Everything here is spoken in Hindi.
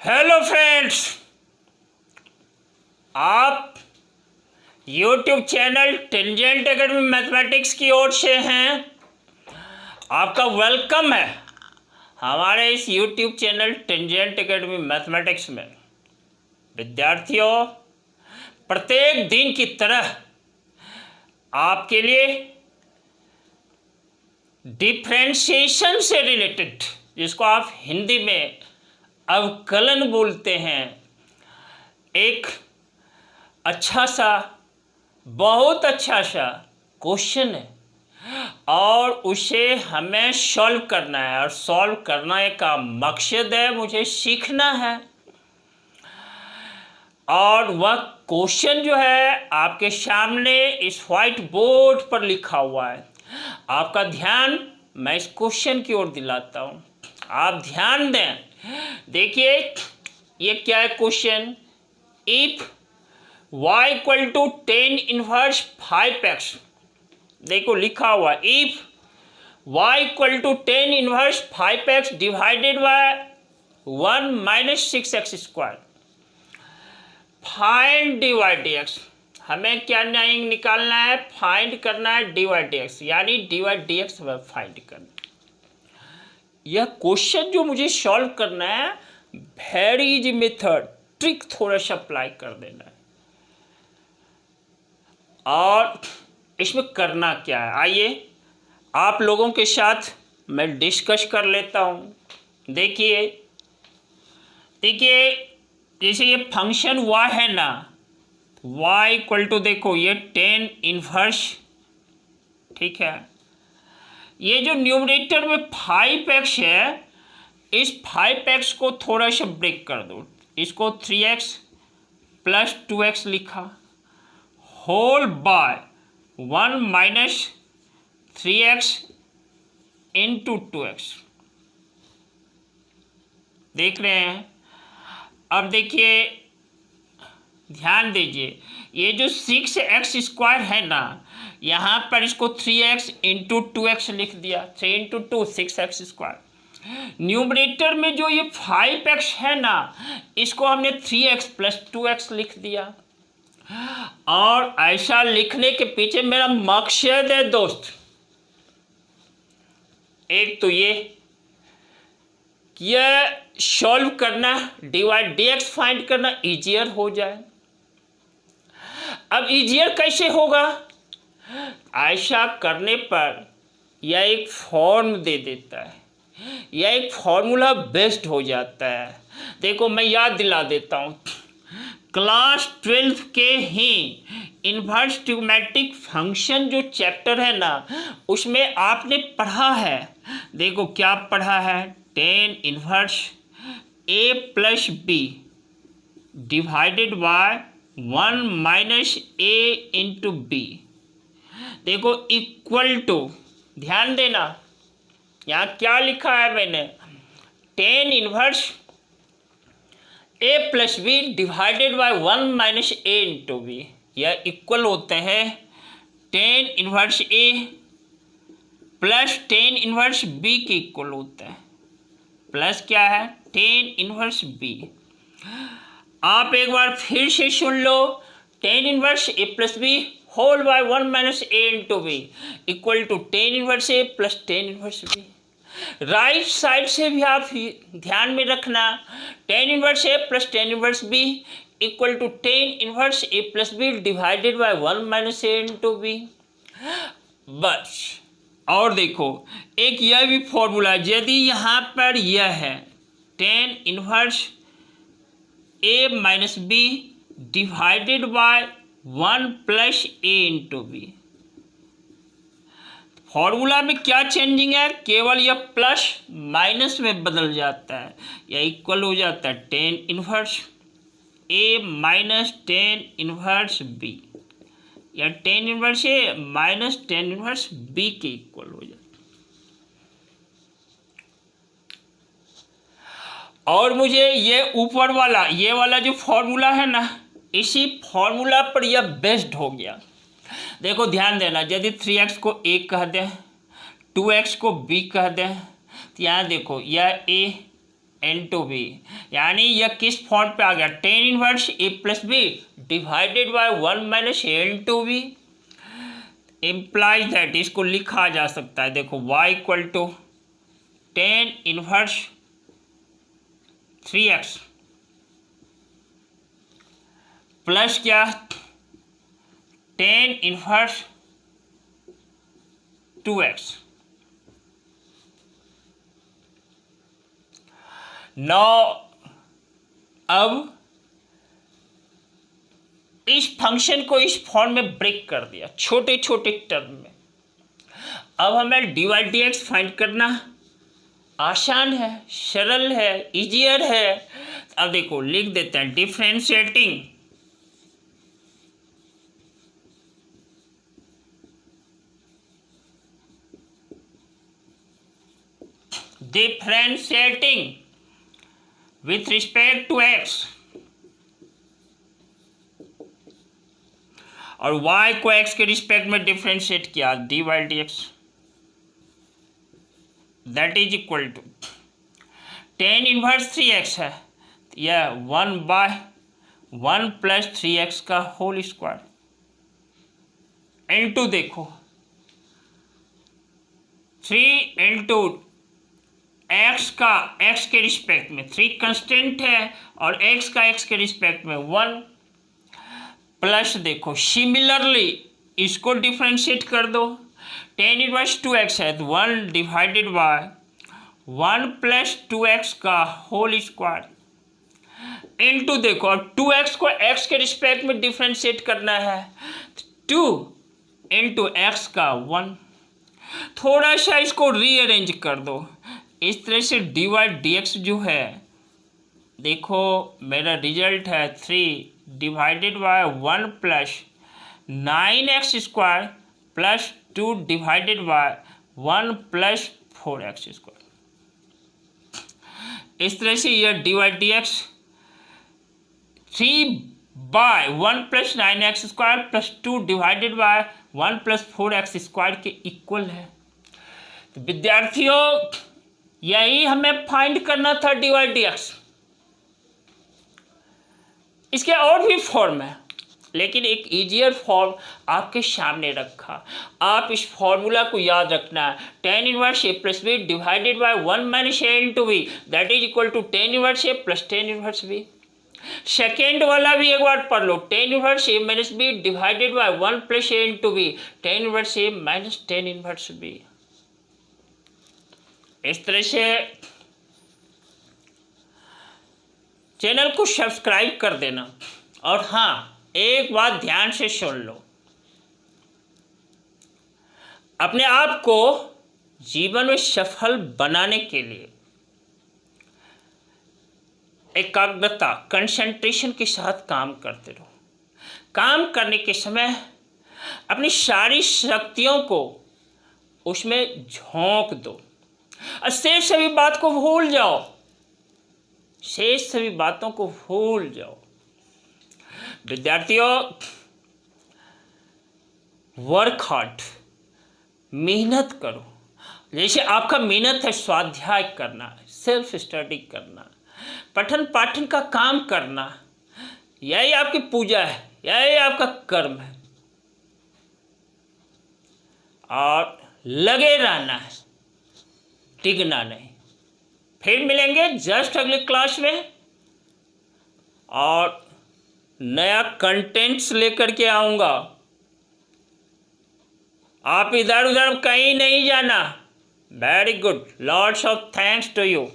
हेलो फ्रेंड्स, आप YouTube channel tangent academy mathematics की ओर से हैं। आपका वेलकम है हमारे इस YouTube channel tangent academy mathematics में। विद्यार्थियों, प्रत्येक दिन की तरह आपके लिए डिफ्रेंशिएशन से रिलेटेड, जिसको आप हिंदी में अवकलन बोलते हैं, एक अच्छा सा, बहुत अच्छा सा क्वेश्चन है और उसे हमें सॉल्व करना है। और सॉल्व करने का मकसद है मुझे सीखना है। और वह क्वेश्चन जो है आपके सामने इस वाइट बोर्ड पर लिखा हुआ है। आपका ध्यान मैं इस क्वेश्चन की ओर दिलाता हूँ, आप ध्यान दें। देखिए ये क्या है question. If y equal to 10 inverse 5x, देखो लिखा हुआ, if y equal to 10 inverse 5x divided by 1 minus 6x square, find dy dx। हमें क्या निकालना है, फाइंड करना है dy dx, यानी dy dx हमें फाइंड करना है। यह क्वेश्चन जो मुझे सॉल्व करना है, वेरी इजी मेथड, ट्रिक थोड़ा सा अप्लाई कर देना है। और इसमें करना क्या है, आइए आप लोगों के साथ मैं डिस्कस कर लेता हूँ। देखिए जैसे ये फंक्शन y है ना, y इक्वल टू, देखो ये 10 इनवर्स, ठीक है। ये जो न्यूमरेटर में 5x है, इस 5x को थोड़ा सा ब्रेक कर दो, इसको 3x प्लस 2x लिखा, whole by 1 minus 3x into 2x। देख रहे हैं। अब देखिए, ध्यान दीजिए, ये जो 6x स्क्वायर है ना, यहाँ पर इसको 3x इंटू 2x लिख दिया, 3 इंटू 2 6x स्क्वायर। न्यूमरेटर में जो ये 5x है ना, इसको हमने 3x प्लस 2x लिख दिया। और ऐसा लिखने के पीछे मेरा मकसद है दोस्त, एक तो ये सॉल्व करना, डिवाइड dx फाइंड करना इजियर हो जाए। अब इजियर कैसे होगा, ऐसा करने पर यह एक फॉर्म दे देता है, यह एक फॉर्मूला बेस्ड हो जाता है। देखो मैं याद दिला देता हूँ, क्लास 12 के ही इन्वर्स ट्रिग्नोमेट्रिक फंक्शन जो चैप्टर है ना, उसमें आपने पढ़ा है। देखो क्या पढ़ा है, 10 inverse a plus B divided by 1 minus a into B. देखो इक्वल टू, ध्यान देना यहाँ क्या लिखा है मैंने, 10 inverse a plus B divided by 1 minus a into B. यह इक्वल होते हैं 10 inverse a plus 10 inverse b के इक्वल होता है, प्लस क्या है 10 इन्वर्स b। आप एक बार फिर से सुन लो, 10 inverse a plus B whole by 1 minus a into B equal to 10 inverse a plus 10 inverse b। Right side से भी आप ध्यान में रखना, 10 inverse a plus 10 inverse b equal to 10 inverse a plus b divided by 1 minus a into b। बस। और देखो एक यह भी फॉर्मूला, यदि यहाँ पर यह है 10 inverse a minus b divided by 1 plus a into B, formula में क्या चेंजिंग है, केवल यह प्लस माइनस में बदल जाता है, यह इक्वल हो जाता है 10 inverse a minus 10 inverse b, या 10 inverse a minus 10 inverse b के इक्वल हो जाता है। और मुझे ये ऊपर वाला, ये वाला जो फॉर्मूला है ना, इसी फॉर्मूला पर यह बेस्ड हो गया। देखो ध्यान देना, यदि 3x को a कह दें, 2x को b कह दें, तो यहाँ देखो यह a N2B, यानी यह किस फॉर्म पे आ गया, tan inverse A plus B divided by 1 minus N2B, implies that, इसको लिखा जा सकता है, देखो y equal to tan inverse 3x plus क्या tan इनवर्स 2x। नौ अब इस फंक्शन को इस फॉर्म में ब्रेक कर दिया छोटे छोटे टर्म में। अब हमें dy dx फाइंड करना आसान है, सरल है, इजियर है। अब देखो लिख देते हैं differentiating with respect to x और y को x के रिस्पेक्ट में डिफरेंशिएट किया dy dx that is equal to tan inverse 3x है, यह 1/1 प्लस 3x का होल स्क्वायर। N2 देखो 3 इंटू एक्स का एक्स के रिस्पेक्ट में 3 कंस्टेंट है और एक्स का एक्स के रिस्पेक्ट में 1 प्लस देखो सिमिलरली इसको डिफरेंशिएट कर दो, tan इनवर्स 2x है तो 1 डिवाइडेड बाय 1 प्लस 2x का होल स्क्वायर। इनटू देखो और 2x को x के रिस्पेक्ट में डिफरेंशिएट करना है, 2 इंटू एक्स का 1। थोड़ा सा इसको रीअरेंज कर दो इस तरह से dy dx जो है, देखो मेरा रिजल्ट है 3 divided by 1 plus 9x square plus 2 divided by 1 plus 4x square. इस तरह से यह dy dx 3/1 plus 9x square plus 2 divided by 1 plus 4x square के इक्वल है। तो विद्यार्थियों यही हमें फाइंड करना था dy dx। इसके और भी फॉर्म है लेकिन एक इजियर फॉर्म आपके सामने रखा। आप इस फॉर्मूला को याद रखना, tan inverse a plus B divided by 1 minus a into B that is equal to tan inverse a plus tan inverse b। Second वाला भी एक बार पढ़ लो, tan inverse a minus B divided by 1 plus a into B tan inverse a minus tan inverse b। इस तरह से चैनल को सब्सक्राइब कर देना। और हाँ, एक बात ध्यान से सुन लो, अपने आप को जीवन में सफल बनाने के लिए एकाग्रता कंसंट्रेशन के साथ काम करते रहो। काम करने के समय अपनी सारी शक्तियों को उसमें झोंक दो और शेष सभी बात को भूल जाओ, शेष सभी बातों को भूल जाओ। विद्यार्थियों वर्क हार्ड, मेहनत करो। जैसे आपका मेहनत है स्वाध्याय करना, सेल्फ स्टडी करना, पठन पाठन का काम करना, यही आपकी पूजा है, यही आपका कर्म है। और लगे रहना है, टिकना नहीं। फिर मिलेंगे जस्ट अगले क्लास में और नया कंटेंट्स लेकर के आऊँगा। आप इधर उधर कहीं नहीं जाना। Very good, lots of thanks to you.